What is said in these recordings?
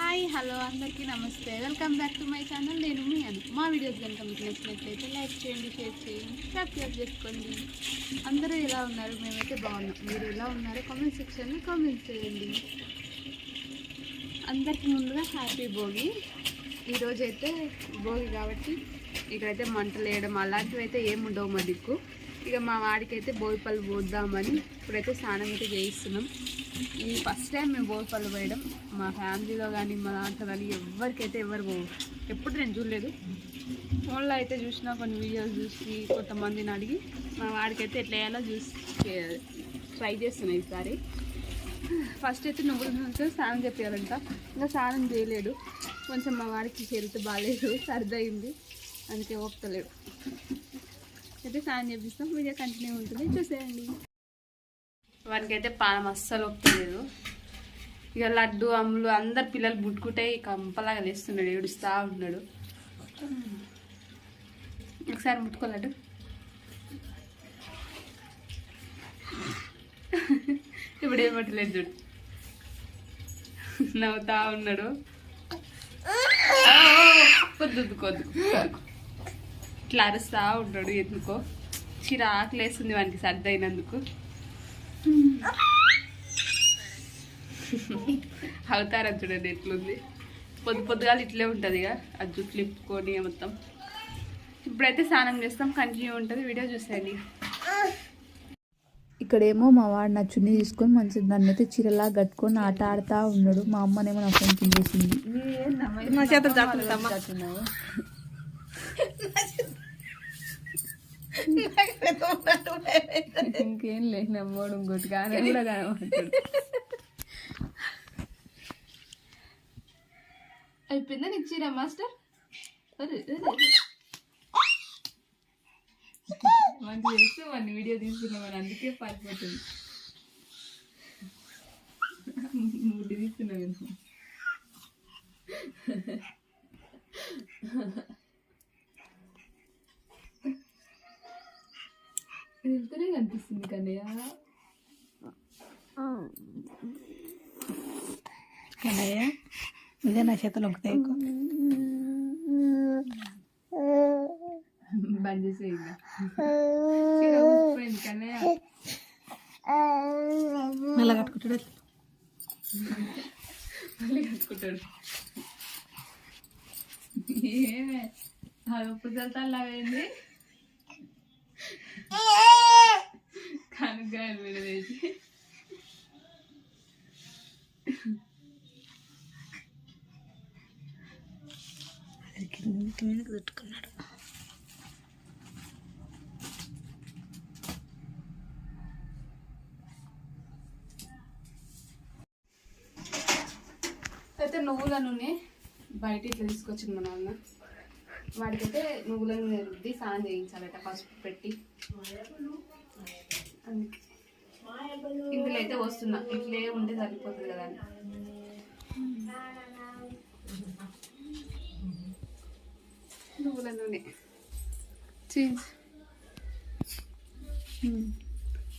Hi hello అందరికీ నమస్తే, welcome back to my channel. నేను మీ అను. మా వీడియోస్ కనుక మీకు నచ్చినట్లయితే లైక్ చేయండి, షేర్ చేయండి, సబ్స్క్రైబ్ చేసుకోండి. అందరూ ఎలా ఉన్నారు? మేమైతే బాగున్నాం. మీరు ఎలా ఉన్నారో కామెంట్ సెక్షన్లో కామెంట్ చేయండి. అందరికీ ముందుగా హ్యాపీ భోగి. ఈరోజైతే భోగి కాబట్టి ఇక్కడైతే మంటలు వేయడం అలాంటివి అయితే ఏమి ఉండవు మా దిక్కు. ఇక మా వాడికైతే భోగిపళ్ళు పోద్దామని ఇప్పుడైతే స్నానం అయితే చేయిస్తున్నాం. ఈ ఫస్ట్ టైం మేము భోగిపళ్ళు పోయడం మా ఫ్యామిలీలో కానీ మా దాంట్లో కానీ ఎవరికైతే ఎప్పుడు నేను చూడలేదు. ఫోన్లో అయితే చూసిన కొన్ని వీడియోస్ చూసి కొంతమందిని అడిగి మా వాడికైతే ఎట్లా వేయాలో ట్రై చేస్తున్నాను. ఈసారి ఫస్ట్ అయితే నువ్వులతో స్నానం చెప్పారంట, ఇంకా స్నానం చేయలేడు. కొంచెం మా వాడికి హెల్త్ బాగాలేదు, సర్దయింది, అందుకే ఓపుతలేడు. అయితే స్నానం చేపిస్తాం. వీడియో కంటిన్యూ ఉంటుంది, చూసేయండి. వానికి అయితే పానం అస్సలు ఒప్పులేదు. ఇక లడ్డు అమ్ములు అందరు పిల్లలు బుట్టుకుంటే కంపలాగా లేస్తున్నాడు, ఏడుస్తూ ఉన్నాడు. ఒకసారి ముట్టుకోలేడు. ఇప్పుడు ఏం పట్టలేదు చూడు, నవ్వుతా ఉన్నాడు. కొద్దు ఇట్లా అరుస్తూ ఉంటాడు. ఎందుకో చిరాకు లేస్తుంది వానికి సర్ది అయినందుకు. అవుతారా చూడండి ఎట్లుంది. పొద్దుగాలు ఇట్లే ఉంటుంది ఇక ఆ జుట్లు ఇప్పుకొని మొత్తం. ఇప్పుడైతే స్నానం చేస్తాం, కంటిన్యూ ఉంటుంది, వీడియో చూసేయండి. ఇక్కడేమో మా వాడు నా చున్నీ తీసుకొని మంచిగా దాన్ని అయితే చీరలా కట్టుకొని ఆట ఆడుతూ ఉన్నాడు. మా అమ్మనేమో నా ఫోన్ కిందేసింది. ఇంకేం లేదు, నమ్మోడు ఇంకోటి కానీ కూడా కనబడతాడు. అయిపోయిందా నీకు చీర మాస్టర్? మనకి తెలుసు మన వీడియో తీసుకున్నామని, అందుకే పారిపోతుంది. ముడ్డి తీసుకున్నావు ఎందుకు? వెళ్తూనే కనిపిస్తుంది కన్నయ్య. కన్నయ్య ఇదే నా చేతులు ఒకటే బంద్ చేసేయండి. కన్నయ్య మళ్ళీ కట్టుకుంటాడు, మళ్ళీ కట్టుకుంటాడు. ఏమే ఉప్పు చల్తాలాగైంది, కనుక్కాయలు విడవేసి కిందకి చుట్టుకున్నాడు. అయితే నువ్వుల నూనె బయట ఇట్లా తీసుకొచ్చింది మా నాన్న. వాడికైతే నువ్వుల నూనె రుద్ది స్నానం చేయించాలట పసుపు పెట్టి. అందుకే ఇందులో అయితే వస్తున్నా, ఇట్లే ఉంటే సరిపోతుంది కదా అని. నువ్వుల నూనె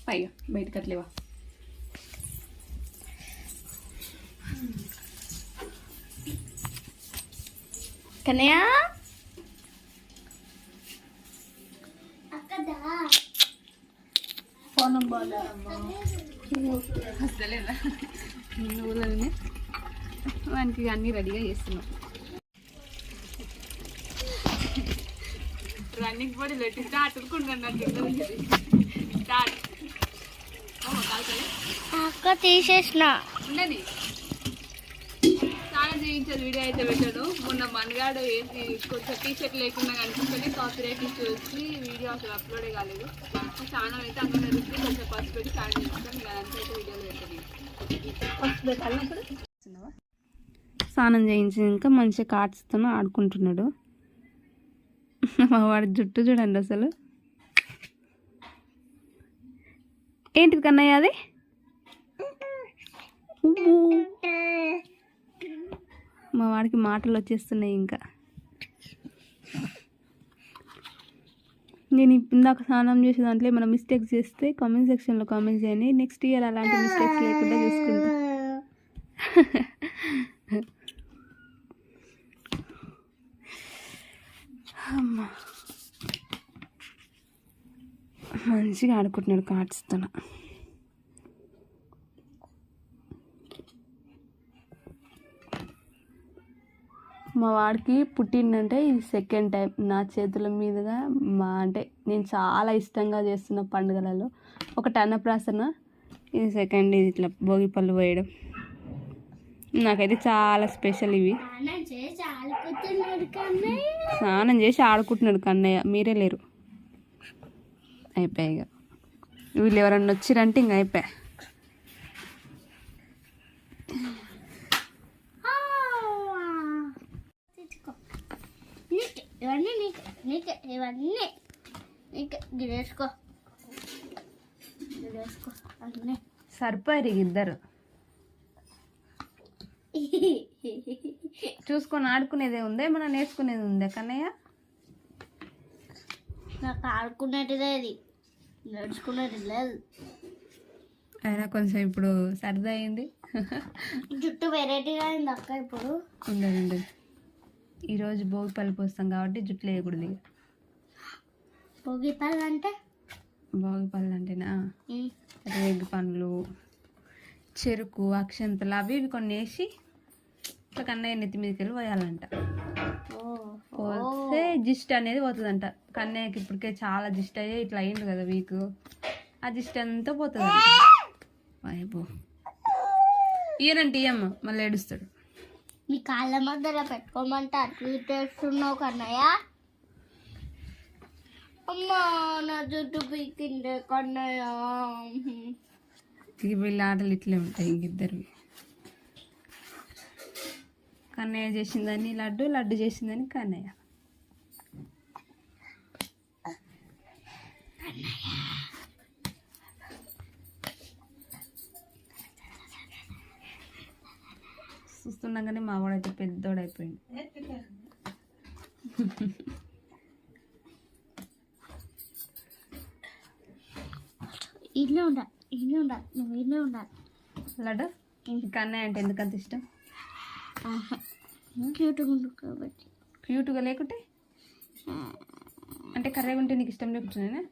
పైగా బయటకు అట్లేవా. కన్నయ్య వస్తలేదా నువ్వులని? వానికి అన్నీ రెడీగా చేస్తున్నాం. రన్నింగ్ బాడీ లెట్టి స్టార్ట్ అక్క తీసేసిన ఉండని స్నానం చేయించేది వీడియో అయితే పెట్టాను. మొన్న మనగాడు ఏంటి కొంచెం టీషర్ట్ లేకుండా కనిపించుకొని కాపీ రైట్ ఇచ్చి వచ్చి వీడియో అసలు అప్లోడే కాలేదు. స్నానం అయితే అక్కడ రుచి కొంచెం పసుపు పెట్టి స్నానం చేస్తాను. ఇంకా అదంతా అయితే వీడియోలో పెట్టాను. స్నానం చేయించి ఇంకా మంచిగా కార్డ్స్తో ఆడుకుంటున్నాడు. వాడి జుట్టు చూడండి అసలు. ఏంటిది కన్నయ్య అది? మా వాడికి మాటలు వచ్చేస్తున్నాయి. ఇంకా నేను ఇందాక స్నానం చేసే దాంట్లో ఏమైనా మిస్టేక్స్ చేస్తే కామెంట్ సెక్షన్లో కామెంట్ చేయండి. నెక్స్ట్ ఇయర్ అలాంటి మిస్టేక్స్ లేకుండా చూసుకుంటా. మంచిగా ఆడుకుంటున్నాడు కార్డ్స్తో. మా వాడికి పుట్టిందంటే ఇది సెకండ్ టైం నా చేతుల మీదుగా. అంటే నేను చాలా ఇష్టంగా చేస్తున్న పండుగలలో ఒకటి అన్నప్రాసన, ఇది సెకండ్. ఇది ఇట్లా భోగి పళ్ళు పోయడం నాకైతే చాలా స్పెషల్. ఇవి స్నానం చేసి ఆడుకుంటున్నాడు కన్నయ్య, మీరే లేరు. అయిపోయాయి ఇక వీళ్ళు ఎవరన్నా వచ్చిరంటే ఇంక అయిపోయా. ఇవన్నీ నీకే ఇవన్నీ నీకే గిరేసుకో అన్నీ సరిపోయారు ఇద్దరు. చూసుకొని ఆడుకునేదే ఉందా, ఏమన్నా నేర్చుకునేది ఉందా కన్నయ్య? నాకు ఆడుకునేది లేదు, నడుచుకునేది లేదు. అయినా కొంచెం ఇప్పుడు సరదా అయింది. జుట్టు వెరైటీగా అయింది అక్క ఇప్పుడు. ఉండదు. ఈరోజు భోగి పళ్ళు పోస్తాం కాబట్టి జుట్లు వేయకూడదు. ఇక భోగి పళ్ళు అంటే భోగి పళ్ళు అంటేనా రేగి పండ్లు, చెరుకు, అక్షంతలు అవి ఇవి కొన్ని వేసి ఇట్లా కన్నయ్య నెత్తి మీదకి వెళ్ళి పోయాలంట. పోతే జిస్ట్ అనేది పోతుందంట. కన్నయ్యకి ఇప్పటికే చాలా జిస్ట్ అయ్యి ఇట్లా అయ్యిండు కదా వీక్, ఆ జిస్ట్ అంతా పోతుందంట. అయిపో ఇయ్యనంటే ఇయ్యమ్మ మళ్ళీ ఏడుస్తాడు. నీ కాళ్ళ మధ్యలో పెట్టుకోమంటే అట్లా చేస్తున్నావు కన్నయ్య. అమ్మా నా జుట్టు పీకిండే కన్నయ్య. ఇక వీళ్ళ ఆటలు ఇట్లే ఉంటాయి ఇంకిద్దరు. కన్నయ్య చేసిందని లడ్డు, లడ్డు చేసిందని కన్నయ్య. చూస్తున్నాగానే మా వాడైతే పెద్దోడైపోయింది. ఇల్లే ఉండాలి, నువ్వు ఇల్లే ఉండాలి. లడ్డు కన్నయ్య అంటే ఎందుకంత ఇష్టం? క్యూట్గా ఉండు కాబట్టి. క్యూట్గా లేకుంటే అంటే కర్రీగా ఉంటే నీకు ఇష్టం లేకుంటున్నానే?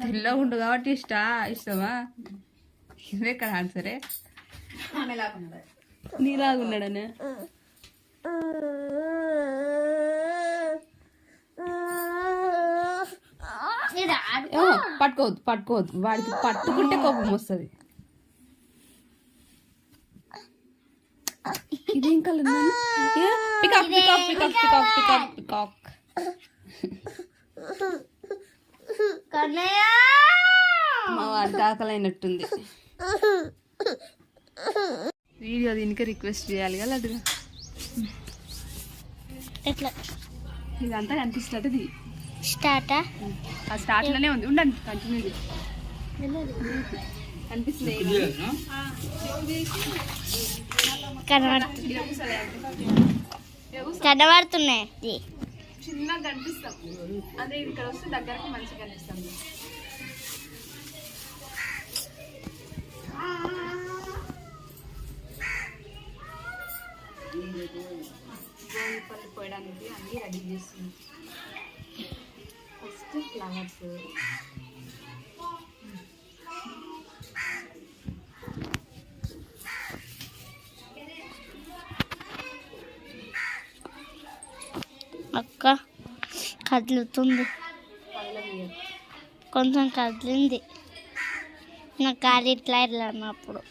తెల్లగా ఉండు కాబట్టి ఇష్టమా? ఇదే కదా ఆన్సరే. నీలాగున్నాడనే పట్టుకోవద్దు. వాడికి పట్టుకుంటే కోపం వస్తుంది. ఇదేం కలర్? పికాక్. మా వాడికి ఆకలైనట్టుంది. వీడియో దీనికి రిక్వెస్ట్ చేయాలి కదా అటుగా. ఎట్లా ఇదంతా కనిపిస్తుంది. స్టార్టా? ఆ స్టార్ట్లోనే ఉంది, ఉండండి కంటిన్యూ కనిపిస్తుంది. కనబడుతున్నాయి, చిన్నగా కనిపిస్తాం. అదే ఇక్కడ వస్తే దగ్గరకు మంచిగా కనిపిస్తాం. పళ్ళు పోయడానికి అన్నీ రెడీ చేస్తుంది. ఫస్ట్ ఫ్లవర్స్, అక్క కదులుతుంది, కొంచెం కదిలింది. నా కారు ఇట్లా అన్నప్పుడు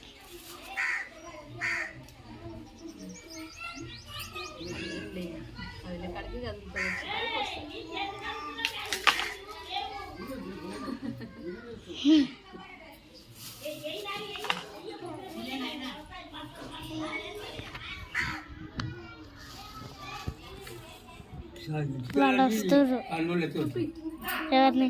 వాళ్ళు వస్తారు. ఎవరిని?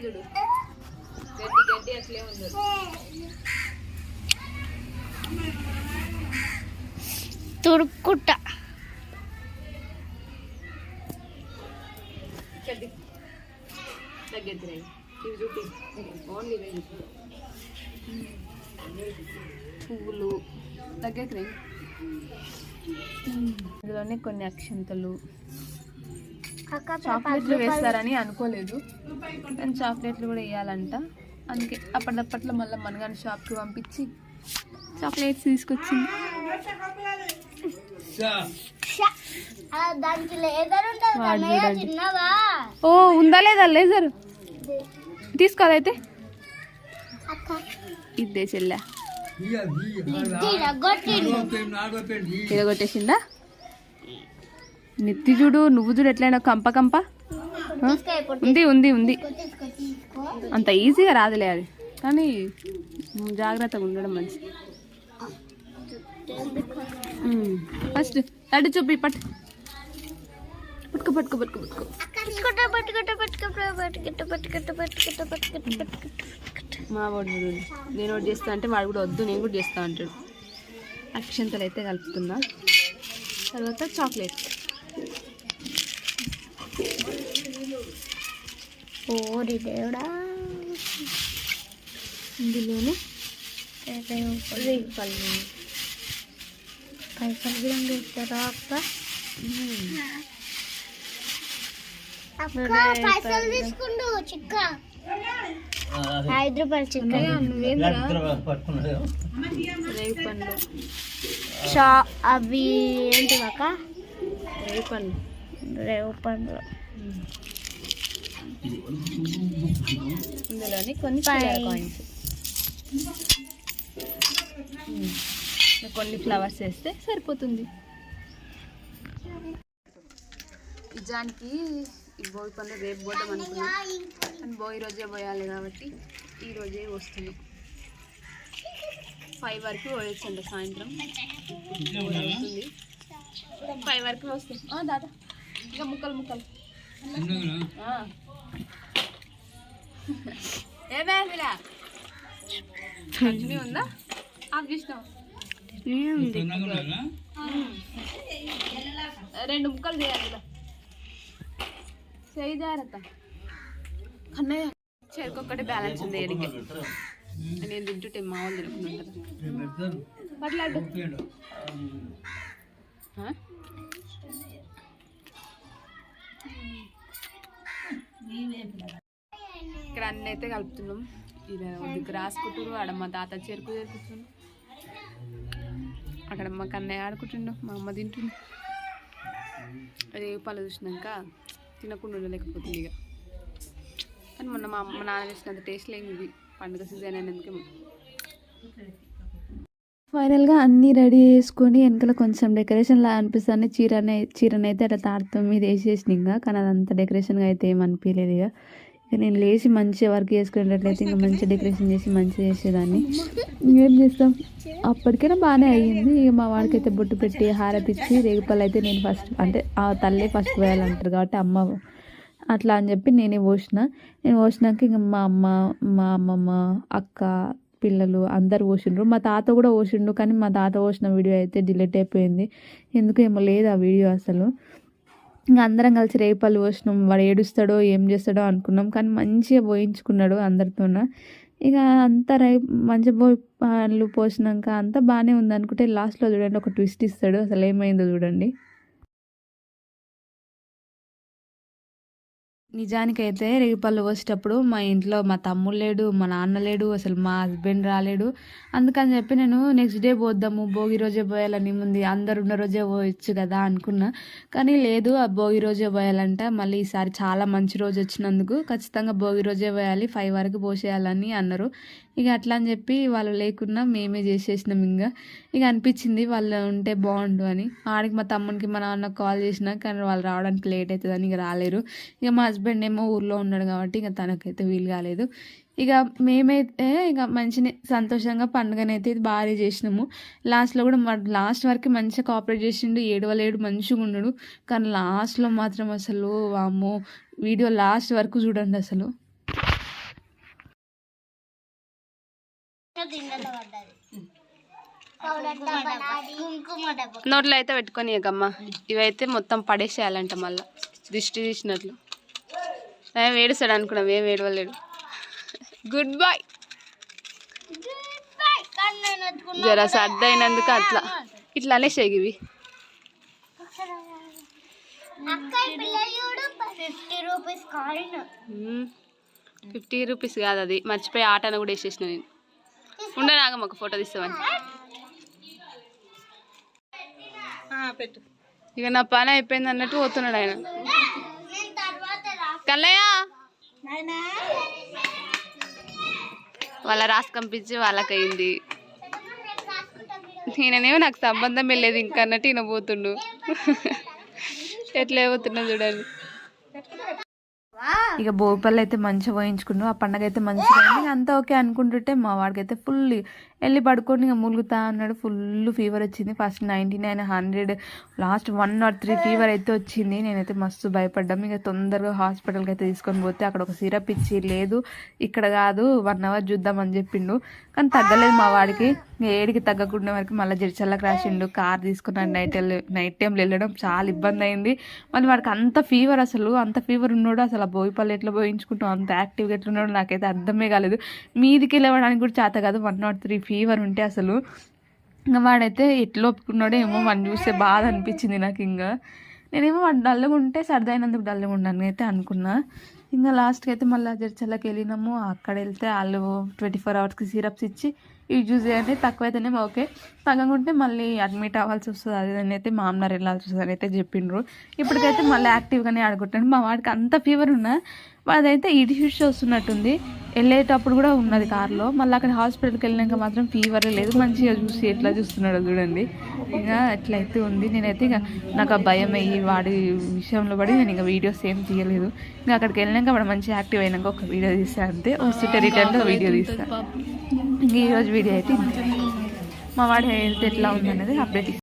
చూడు గడ్డి అట్లే ఉంది. తుడుక్కుంట దగ్గర ఇవి చూపి ఓన్లీ ఇవే చూపి. పువ్వులు దగ్గరికి రండి. ఇందులోనే కొన్ని అక్షంతలు, చాక్లెట్లు వేస్తారని అనుకోలేదు కానీ చాక్లెట్లు కూడా వేయాలంట. అందుకే అప్పటిదప్పట్లో మళ్ళీ మనగాని షాప్కి పంపించి చాక్లెట్స్ తీసుకొచ్చింది. దానికి లేజర్ ఉంటుంది చిన్నవా. ఓ ఉందా లేదా లేజర్? తీసుకోదైతే ఇద్దే చెల్లె ఇరగొట్టేసిందా? నెత్తి చూడు, నువ్వు చూడు ఎట్లయినా కంప కంప ఉంది ఉంది ఉంది. అంత ఈజీగా రాదులే అది, కానీ జాగ్రత్తగా ఉండడం మంచిది. ఫస్ట్ లడ్డు చూపి పట్టు పట్టుకో పట్టుకో పట్టుకో పట్టుకో. మా వాడు నేను ఒకటి చేస్తా అంటే వాడు కూడా వద్దు నేను కూడా చేస్తా అంటాడు. అక్షంతలు అయితే కలుపుతున్నా. తర్వాత చాక్లెట్. ఓరి దేవుడా, ఇందులోనే పైసలు కూడా ఇస్తారా అక్క? పైసలు తీసుకుంటూ చిక్క 5 రూపాయలు చిక్క. అవి ఏంటి అక్క? రేవు పండ్లు. ఇందులోని కొన్ని కాయిన్స్, కొన్ని ఫ్లవర్స్ వేస్తే సరిపోతుంది. నిజానికి ఈ భోగి పనులు రేపు పోదాం అనుకున్నాం కానీ భోగి రోజే పోయాలి కాబట్టి ఈ రోజే వస్తున్నాం. 5 వరకు పోయొచ్చండి, సాయంత్రం అవుతుంది. 5 వరకు వస్తాం. దాదా ఇంకా ముక్కలు ముక్కలు ఏమైనా చట్నీ ఉందా? ఆఫ్ చేసినాం. 2 ముక్కలు చేయాలి కదా. చేయి జాగ్రత్త. అన్నయ్య చెరుకొక్కటి బ్యాలెన్స్ ఉంది ఎడికి. నేను తింటుంటే మా వాళ్ళు తినుకుంటుంటారు. పట్లాడు ఇక్కడ అన్నీ అయితే కలుపుతున్నాం. ఇది రాసుకుంటారు. ఆడ మా తాత చెరుకు చేరుకుంటున్నాం, అక్కడ మా కన్నయ్య ఆడుకుంటుండు, మా అమ్మ తింటుండు. రేగు పళ్ళు చూసినాక తినకుండా ఉండలేకపోతుంది ఇక. కానీ మొన్న మా నాన్న చేసినంత టేస్ట్ లేని ఇది పండుగ సీజన్ అయినందుకే. ఫైనల్గా అన్నీ రెడీ చేసుకొని వెనకాల కొంచెం డెకరేషన్లా అనిపిస్తుంది. చీరనైతే అట్లా తాడుతాం మీద వేసేసిన ఇంకా, కానీ అదంతా డెకరేషన్గా అయితే ఏమనిపించలేదు. ఇక నేను లేచి మంచిగా వర్క్ చేసుకునేటట్లయితే ఇంకా మంచిగా డెకరేషన్ చేసి మంచిగా చేసేదాన్ని. ఇంకేం చేస్తాం, అప్పటికైనా బాగానే అయ్యింది. ఇక మా వాడికి అయితే బొట్టు పెట్టి హారతి ఇచ్చి రేగుపళ్ళు అయితే నేను ఫస్ట్, అంటే ఆ తల్లే ఫస్ట్ పోయాలంటారు కాబట్టి అమ్మ అట్లా అని చెప్పి నేను పోసినాక ఇంక మా అమ్మ, మా అమ్మమ్మ, అక్క, పిల్లలు అందరు పోసిండ్రు. మా తాత కూడా పోసిండు, కానీ మా తాత పోసిన వీడియో అయితే డిలీట్ అయిపోయింది. ఎందుకు ఏమో లేదు ఆ వీడియో అసలు. ఇంకా అందరం కలిసి రేగుపళ్ళు పోసినాం. వాడు ఏడుస్తాడో ఏం చేస్తాడో అనుకున్నాం, కానీ మంచిగా పోయించుకున్నాడు అందరితోన. ఇక అంతా మంచిగా పళ్ళు పోసినాక అంతా బాగానే ఉంది అనుకుంటే లాస్ట్లో చూడండి ఒక ట్విస్ట్ ఇస్తాడు. అసలు ఏమైందో చూడండి. నిజానికైతే రేగుపళ్ళు పోసేటప్పుడు మా ఇంట్లో మా తమ్ముడు లేడు, మా నాన్న లేడు, అసలు మా హస్బెండ్ రాలేడు. అందుకని చెప్పి నేను నెక్స్ట్ డే పోద్దాము, భోగి రోజే పోయాలని ఉంది, అందరు ఉన్న రోజే పోయొచ్చు కదా అనుకున్నా. కానీ లేదు, ఆ భోగి రోజే పోయాలంట. మళ్ళీ ఈసారి చాలా మంచి రోజు వచ్చినందుకు ఖచ్చితంగా భోగి రోజే పోయాలి, 5 వరకు పోసేయాలని అన్నారు. ఇక అట్లా అని చెప్పి వాళ్ళు లేకున్నా మేమే చేసేసినాం. ఇక అనిపించింది వాళ్ళు ఉంటే బాగుండు అని. ఆడికి మా తమ్మునికి మా నాన్న కాల్ చేసినా కానీ వాళ్ళు రావడానికి లేట్ అవుతుందని ఇక రాలేరు. ఇక మా హస్బెండ్ ఏమో ఊర్లో ఉన్నాడు కాబట్టి ఇక తనకైతే వీలు కాలేదు. ఇక మేమైతే ఇక మంచిగా సంతోషంగా పండుగనైతే ఇది బాగా చేసినాము. లాస్ట్లో కూడా లాస్ట్ వరకు మంచిగా కోఆపరేట్ చేసిండు, ఏడవలేడు, మంచిగా ఉన్నాడు. కానీ లాస్ట్లో మాత్రం అసలు వామ్మో, వీడియో లాస్ట్ వరకు చూడండి అసలు. నోట్లో అయితే పెట్టుకొని ఇకమ్మా, ఇవైతే మొత్తం పడేసేయాలంట. మళ్ళీ దిష్టి తీసినట్లు. ఏడుస్తాడు అనుకున్నాం, ఏం ఏడవలేడు. Good bye. కానీ నేను ఎత్తుకున్నా జర సర్ది అయినందుకు అట్లా ఇట్లా అనేసేవి ఇవి. అక్క ఈ పిల్లలు చూడు 50 రూపీస్ కాయిన్ 50 రూపీస్ కాదు అది, మర్చిపోయి ఆటను కూడా వేసేసిన నేను. ఉండే నాగం ఒక ఫోటో తీస్తామని. పెట్టు. ఇక నా పని అయిపోయింది అన్నట్టు పోతున్నాడు ఆయన. నేను తర్వాత కన్నయ్య నాయనా వాళ్ళ రాసి కంపించి వాళ్ళకయింది. ఈయననేమో నాకు సంబంధం వెళ్ళేది ఇంకా అన్నట్టు ఈయన పోతుండు. ఎట్లా పోతున్నా చూడండి. ఇక భోగిపల్లి అయితే మంచిగా పోయించుకున్నాం. ఆ పండగ అయితే మంచిగా అయింది. అంతా ఓకే అనుకుంటుంటే మా వాడికి అయితే ఫుల్ వెళ్ళి పడుకొని ఇక ములుగుతా అన్నాడు. ఫుల్ ఫీవర్ వచ్చింది. ఫస్ట్ 99, 100, లాస్ట్ 103 ఫీవర్ అయితే వచ్చింది. నేనైతే మస్తు భయపడ్డాం. ఇక తొందరగా హాస్పిటల్కి అయితే తీసుకొని పోతే అక్కడ ఒక సిరప్ ఇచ్చి, లేదు ఇక్కడ కాదు 1 అవర్ చూద్దామని చెప్పిండు. కానీ తగ్గలేదు మా వాడికి. ఏడికి తగ్గకుండా వరకు మళ్ళీ జడ్చల్లకి రాసిండు. కార్ తీసుకున్నాడు. నైట్ టైంలో వెళ్ళడం చాలా ఇబ్బంది అయింది. మళ్ళీ వాడికి అంత ఫీవర్, అసలు అంత ఫీవర్ ఉన్నాడు. అసలు ఆ భోగిపల్లి ఎట్లా పోయించుకుంటాం, అంత యాక్టివ్గా ఎట్లున్నాడు నాకైతే అర్థమే కాలేదు. మీదికి వెళ్ళడానికి కూడా చేత కాదు. 103 ఫీవర్ ఉంటే అసలు. ఇంకా వాడైతే ఎట్లా ఒప్పుకున్నాడో ఏమో, వాడిని చూస్తే బాధ అనిపించింది నాకు. ఇంకా నేనేమో వాడు డల్గా ఉంటే సర్దైనందుకు డల్గా ఉన్నాను అయితే అనుకున్నా. ఇంకా లాస్ట్కి అయితే మళ్ళీ జడ్చల్లకి వెళ్ళినాము. అక్కడ వెళ్తే వాళ్ళు 24 అవర్స్కి సిరప్స్ ఇచ్చి ఇవి యూజ్ చేయండి, తక్కువైతేనే ఓకే, తగ్గకుంటే మళ్ళీ అడ్మిట్ అవ్వాల్సి వస్తుంది అది అని అయితే మామూలు వెళ్ళాల్సి వస్తుంది అని అయితే చెప్పిండ్రు. ఇప్పటికైతే మళ్ళీ యాక్టివ్గానే ఆడుకుంటాను. మా వాడికి అంత ఫీవర్ ఉన్నా వాడైతే ఇష్యూస్ వస్తున్నట్టుంది. వెళ్ళేటప్పుడు కూడా ఉన్నది కార్లో. మళ్ళీ అక్కడ హాస్పిటల్కి వెళ్ళినాక మాత్రం ఫీవర్ లేదు. మంచిగా చూసి ఎట్లా చూస్తున్నాడో చూడండి. ఇంకా ఎట్లయితే ఉంది. నేనైతే ఇక నాకు ఆ భయం అయ్యి వాడి విషయంలో పడి నేను ఇంకా వీడియోస్ ఏం తీయలేదు. ఇంకా అక్కడికి వెళ్ళినాక వాడు మంచిగా యాక్టివ్ అయినాక ఒక వీడియో తీస్తాను అంతే. వస్తుంటే రిటర్న్లో వీడియో తీస్తాను. ఇంక ఈరోజు వీడియో అయితే మా వాడి హెల్త్ ఎట్లా ఉందనేది అప్డేట్